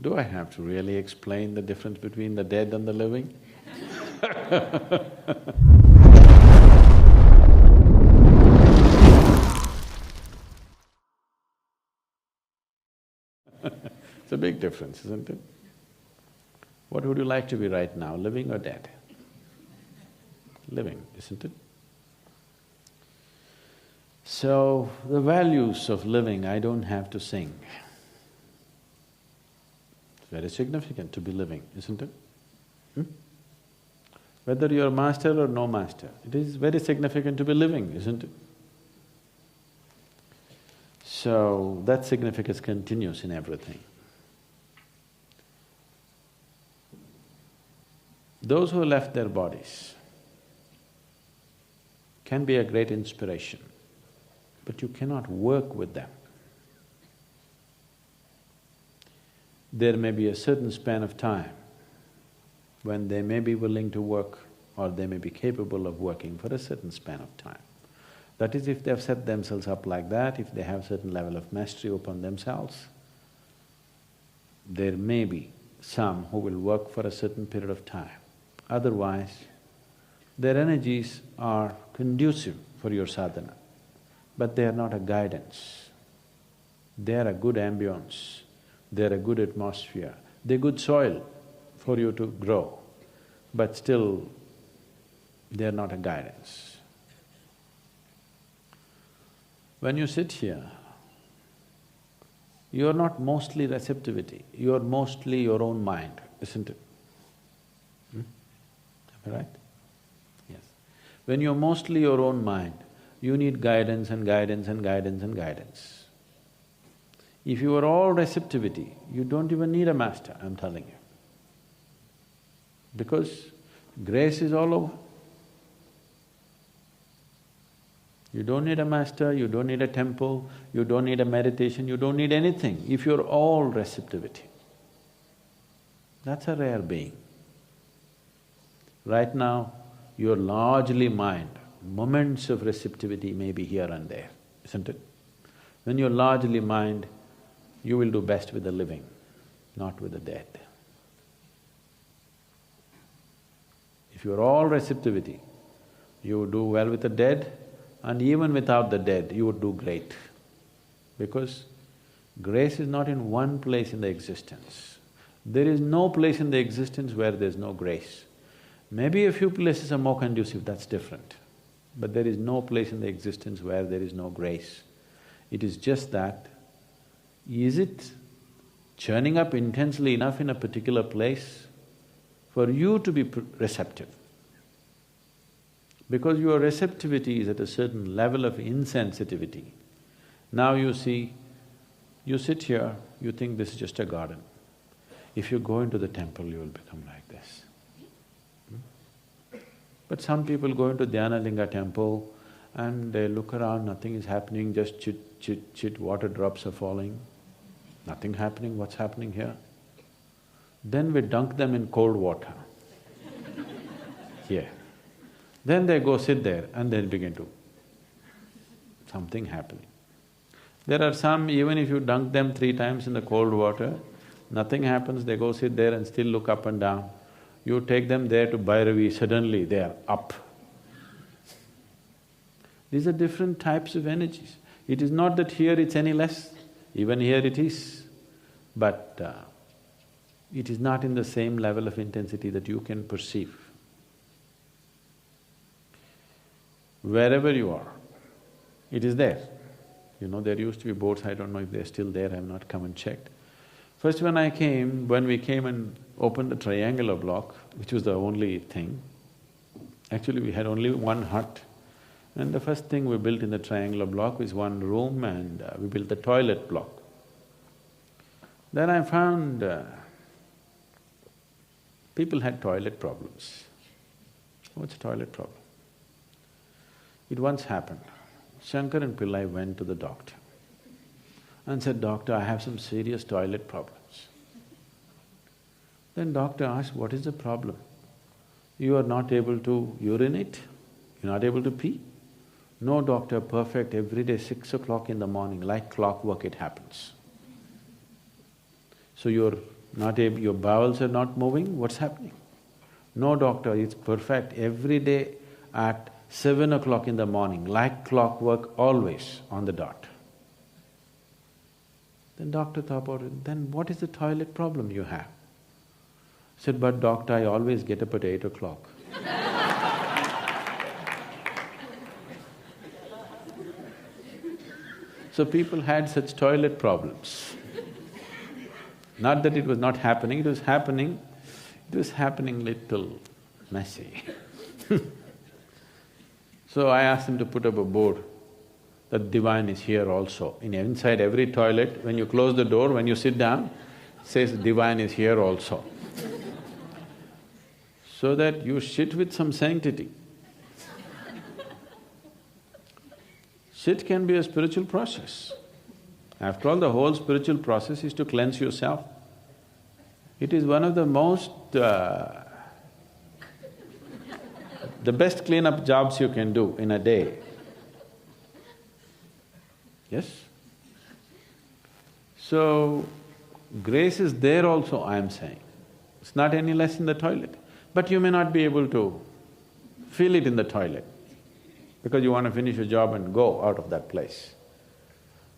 Do I have to really explain the difference between the dead and the living? It's a big difference, isn't it? What would you like to be right now, living or dead? Living, isn't it? So, the values of living I don't have to sing. It's very significant to be living, isn't it? Whether you're a master or no master, it is very significant to be living, isn't it? So, that significance continues in everything. Those who left their bodies can be a great inspiration, but you cannot work with them. There may be a certain span of time when they may be willing to work or they may be capable of working for a certain span of time. That is, if they've set themselves up like that, if they have certain level of mastery upon themselves, there may be some who will work for a certain period of time. Otherwise, their energies are conducive for your sadhana, but they are not a guidance. They are a good ambience, they are a good atmosphere, they're good soil for you to grow, but still they are not a guidance. When you sit here, you are not mostly receptivity, you are mostly your own mind, isn't it? Am I right? Yes. When you're mostly your own mind, you need guidance and guidance and guidance and guidance. If you are all receptivity, you don't even need a master, I'm telling you. Because grace is all over. You don't need a master, you don't need a temple, you don't need a meditation, you don't need anything if you're all receptivity. That's a rare being. Right now, you're largely mind, moments of receptivity may be here and there, isn't it? When you're largely mind, you will do best with the living, not with the dead. If you're all receptivity, you would do well with the dead, and even without the dead, you would do great. Because grace is not in one place in the existence. There is no place in the existence where there's no grace. Maybe a few places are more conducive, that's different. But there is no place in the existence where there is no grace. It is just that, is it churning up intensely enough in a particular place for you to be receptive? Because your receptivity is at a certain level of insensitivity. Now you see, you sit here, you think this is just a garden. If you go into the temple, you will become like this. But some people go into Dhyanalinga temple and they look around, nothing is happening, just chit, chit, chit, water drops are falling. Nothing happening, what's happening here? Then we dunk them in cold water here. Then they go sit there and then begin to… something happening. There are some, even if you dunk them 3 times in the cold water, nothing happens, they go sit there and still look up and down. You take them there to Bhairavi, suddenly they are up. These are different types of energies. It is not that here it's any less, even here it is, but it is not in the same level of intensity that you can perceive. Wherever you are, it is there. You know, there used to be boats, I don't know if they're still there, I've not come and checked. First when we came and opened the triangular block, which was the only thing, actually we had only one hut, and the first thing we built in the triangular block was one room and we built the toilet block. Then I found people had toilet problems. What's a toilet problem? It once happened, Shankar and Pillai went to the doctor and said, "Doctor, I have some serious toilet problems." Then doctor asked, "What is the problem? You are not able to urinate? You're not able to pee?" "No, doctor, perfect, every day 6 o'clock in the morning, like clockwork it happens." "So you're Your bowels are not moving, what's happening? No doctor, it's perfect. Every day at 7 o'clock in the morning, like clockwork, always on the dot. Then doctor thought about it, then what is the toilet problem you have? Said, but doctor, I always get up at 8 o'clock. So people had such toilet problems. Not that it was not happening, it was happening little messy. So I asked him to put up a board that divine is here also. Inside every toilet, when you close the door, when you sit down, it says divine is here also. So that you shit with some sanctity. Shit can be a spiritual process. After all, the whole spiritual process is to cleanse yourself. It is one of the most… the best cleanup jobs you can do in a day. Yes? So, grace is there also, I am saying. It's not any less in the toilet. But you may not be able to feel it in the toilet because you want to finish your job and go out of that place.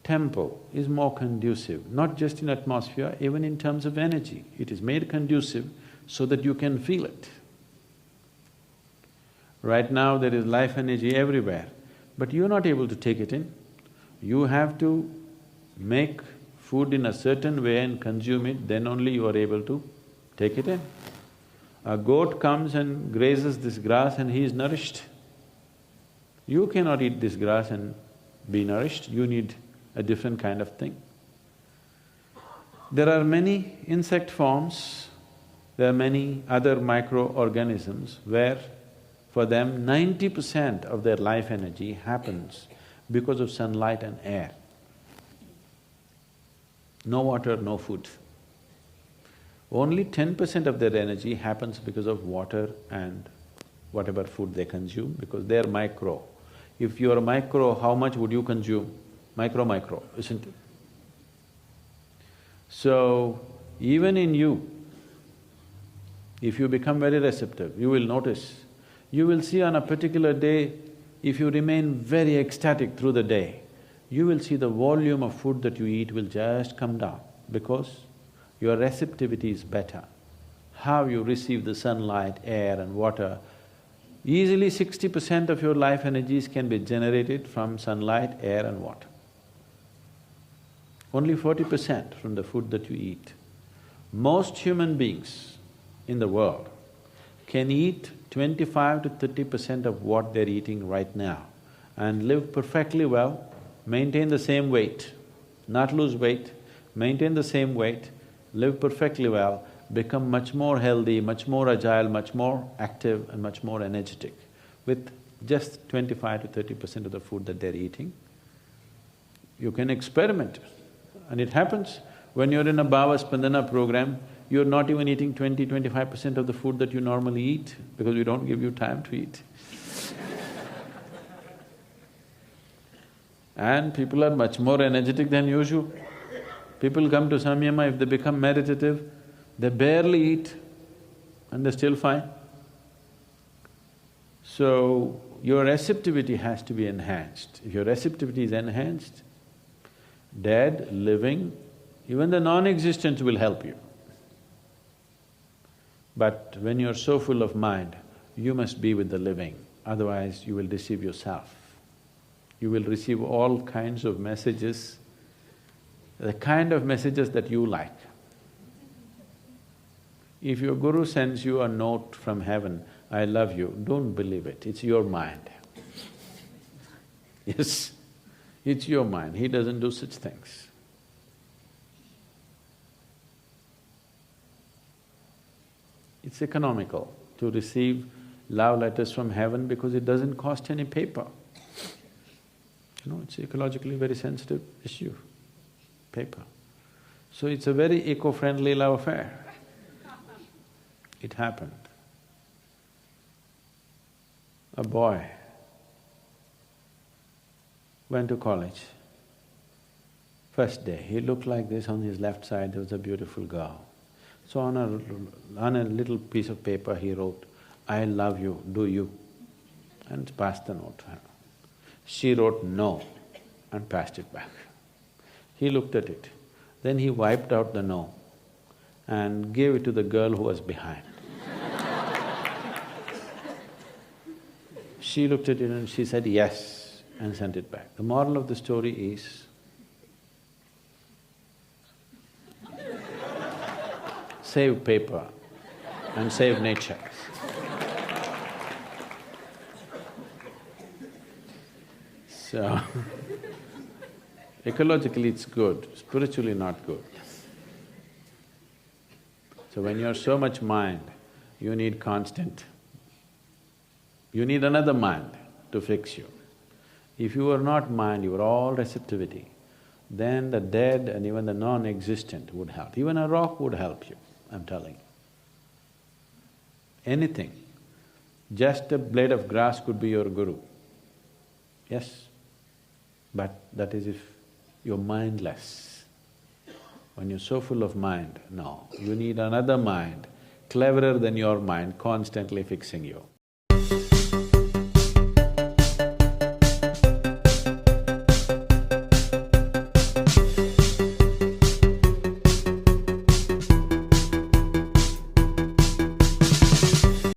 Temple is more conducive, not just in atmosphere, even in terms of energy. It is made conducive so that you can feel it. Right now there is life energy everywhere, but you're not able to take it in. You have to make food in a certain way and consume it, then only you are able to take it in. A goat comes and grazes this grass and he is nourished. You cannot eat this grass and be nourished, you need a different kind of thing. There are many insect forms, there are many other microorganisms where for them 90% of their life energy happens because of sunlight and air. No water, no food. Only 10% of their energy happens because of water and whatever food they consume, because they're micro. If you're micro, how much would you consume? Micro, isn't it? So, even in you, if you become very receptive, you will notice, you will see on a particular day, if you remain very ecstatic through the day, you will see the volume of food that you eat will just come down because your receptivity is better. How you receive the sunlight, air and water, easily 60% of your life energies can be generated from sunlight, air and water. Only 40% from the food that you eat. Most human beings in the world can eat 25 to 30% of what they're eating right now and live perfectly well, maintain the same weight, not lose weight, maintain the same weight, live perfectly well, become much more healthy, much more agile, much more active and much more energetic with just 25 to 30% of the food that they're eating. You can experiment and it happens. When you're in a Bhava Spandana program, you're not even eating 20–25% of the food that you normally eat because we don't give you time to eat. And people are much more energetic than usual. People come to samyama, if they become meditative, they barely eat and they're still fine. So, your receptivity has to be enhanced. If your receptivity is enhanced, dead, living, even the non-existent will help you. But when you're so full of mind, you must be with the living, otherwise you will deceive yourself. You will receive all kinds of messages, the kind of messages that you like. If your guru sends you a note from heaven, I love you, don't believe it, it's your mind. Yes, it's your mind, he doesn't do such things. It's economical to receive love letters from heaven because it doesn't cost any paper. You know, it's ecologically very sensitive issue, paper. So it's a very eco-friendly love affair. It happened. A boy went to college. First day, he looked like this, on his left side there was a beautiful girl. So on a little piece of paper he wrote, "I love you, do you?" and passed the note to her. She wrote no and passed it back. He looked at it. Then he wiped out the no and gave it to the girl who was behind. She looked at it and she said yes and sent it back. The moral of the story is, save paper and save nature. So, ecologically it's good, spiritually not good. So when you're so much mind, you need you need another mind to fix you. If you are not mind, you are all receptivity, then the dead and even the non-existent would help. Even a rock would help you, I'm telling you. Anything. Just a blade of grass could be your guru. Yes, but that is if you're mindless. When you're so full of mind, no, you need another mind, cleverer than your mind, constantly fixing you.